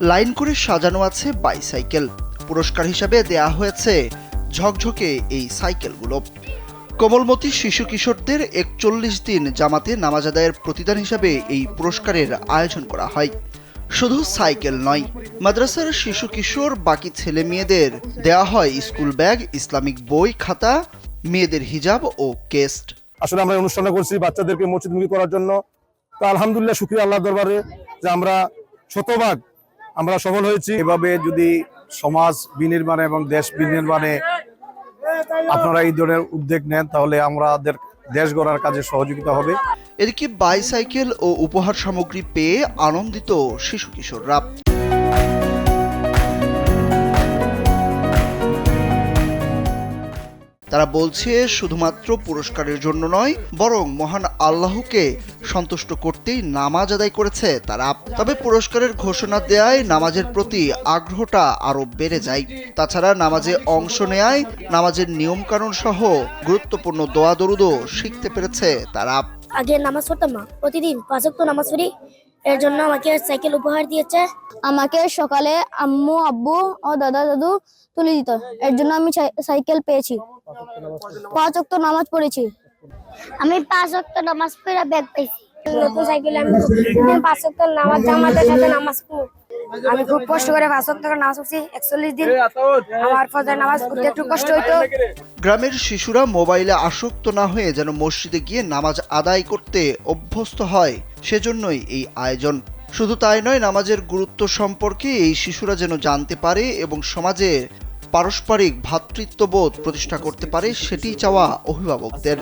Line করে সাজানো আছে বাইসাইকেল। পুরস্কার হিসাবে দেয়া হয়েছে ঝকঝকে এই সাইকেলগুলো। কোমলমতি শিশু কিশোরদের ৪১ দিন জামাতে নামাজ আদায়ের প্রতিদান হিসাবে এই পুরস্কারের আয়োজন করা হয়। শুধু সাইকেল নয়, মাদ্রাসার শিশু কিশোর বাকি ছেলে মেয়েদের দেয়া হয় স্কুল ব্যাগ, ইসলামিক বই, খাতা, মেয়েদের হিজাব ও কেস্ট। আসলে আমরা অনুষ্ঠানটা করছি বাচ্চাদেরকে মসজিদমুখী করার জন্য। তো আলহামদুলিল্লাহ, শুকরিয়া আল্লাহর দরবারে যে আমরা শতভাগ আমরা সফল হয়েছি। এভাবে যদি সমাজ বিনির্মাণে এবং দেশ বিনির্মাণে আপনারা এই ধরনের উদ্যোগ নেন, তাহলে আমাদের দেশ গড়ার কাজে সহযোগিতা হবে। এদিকে বাইসাইকেল ও উপহার সামগ্রী পেয়ে আনন্দিত শিশু কিশোররা। তারা বলছে, শুধুমাত্র পুরস্কারের জন্য নয়, বরং মহান আল্লাহকে সন্তুষ্ট করতেই নামাজ আদায় করেছে তারা। তবে পুরস্কারের ঘোষণা দেয়ায় নামাজের প্রতি আগ্রহটা আরো বেড়ে যায়। তাছাড়া নামাজে অংশ নেয়ায় নামাজের নিয়ম কানুন সহ গুরুত্বপূর্ণ দোয়া দরুদও শিখতে পেরেছে তারা। আগে নামাজ পড়তাম না, প্রতিদিন 5 ওয়াক্ত নামাজ পড়ি। এর জন্য আমাকে সাইকেল উপহার দিয়েছে। আমাকে সকালে আম্মু, আব্বু ও দাদা দাদু তুলে দিত, এর জন্য আমি সাইকেল পেয়েছি। 5 ওয়াক্ত নামাজ পড়েছি। আমি 5 ওয়াক্ত নামাজ পড়ে ব্যাগ পেয়েছি। নতুন সাইকেলে আমি 5 ওয়াক্ত নামাজ জামাতের সাথে নামাজ পড়ি। আমি খুব কষ্ট করে 5 ওয়াক্ত নামাজ পড়ছি 41 দিন। আমার ফজর নামাজ পড়তে একটু কষ্ট হইতো। গ্রামের শিশুরা মোবাইলে আসক্ত না হয়ে যেন মসজিদে গিয়ে নামাজ আদায় করতে অভ্যস্ত হয়, সেজন্যই এই আয়োজন। শুধু তাই নয়, নামাজের গুরুত্ব সম্পর্কে এই শিশুরা যেন জানতে পারে এবং সমাজে পারস্পরিক ভ্রাতৃত্ববোধ প্রতিষ্ঠা করতে পারে, সেটি চাওয়া অভিভাবকদের।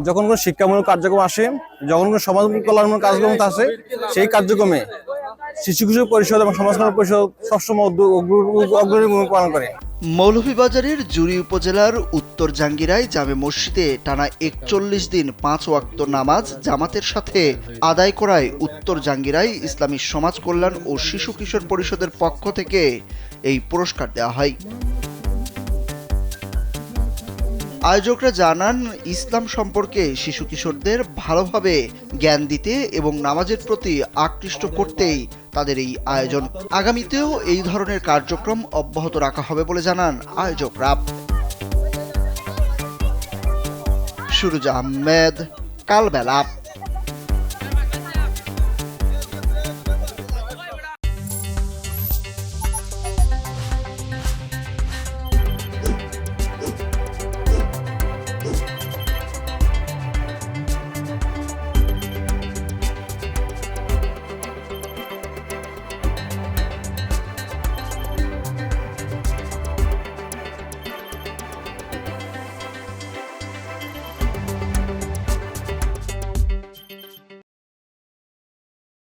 যখন কোনো শিক্ষামূলক কার্যক্রম আসে, যখন কোনো সমাজ কল্যাণমূলক কার্যক্রম আসে, সেই কার্যক্রমে শিশু কিশোর পরিষদ এবং সমাজ কল্যাণ পরিষদ সবসময় অগ্রণী ভূমিকা পালন করে। মৌলভীবাজারের জুড়ি উপজেলার উত্তর জাঙ্গিরায় জামে মসজিদে টানা ৪১ দিন 5 ওয়াক্ত নামাজ জামাতের সাথে আদায় করায় উত্তর জাঙ্গিরায় ইসলামী সমাজ কল্যাণ ও শিশু কিশোর পরিষদের পক্ষ থেকে এই পুরস্কার দেওয়া হয়। আয়োজকরা জানান, ইসলাম সম্পর্কে শিশু কিশোরদের ভালোভাবে জ্ঞান দিতে এবং নামাজের প্রতি আকৃষ্ট করতেই তাদের এই আয়োজন। আগামীতেও এই ধরনের কার্যক্রম অব্যাহত রাখা হবে বলে জানান আয়োজকরা। সুরুজ আহমেদ, কালবেলা।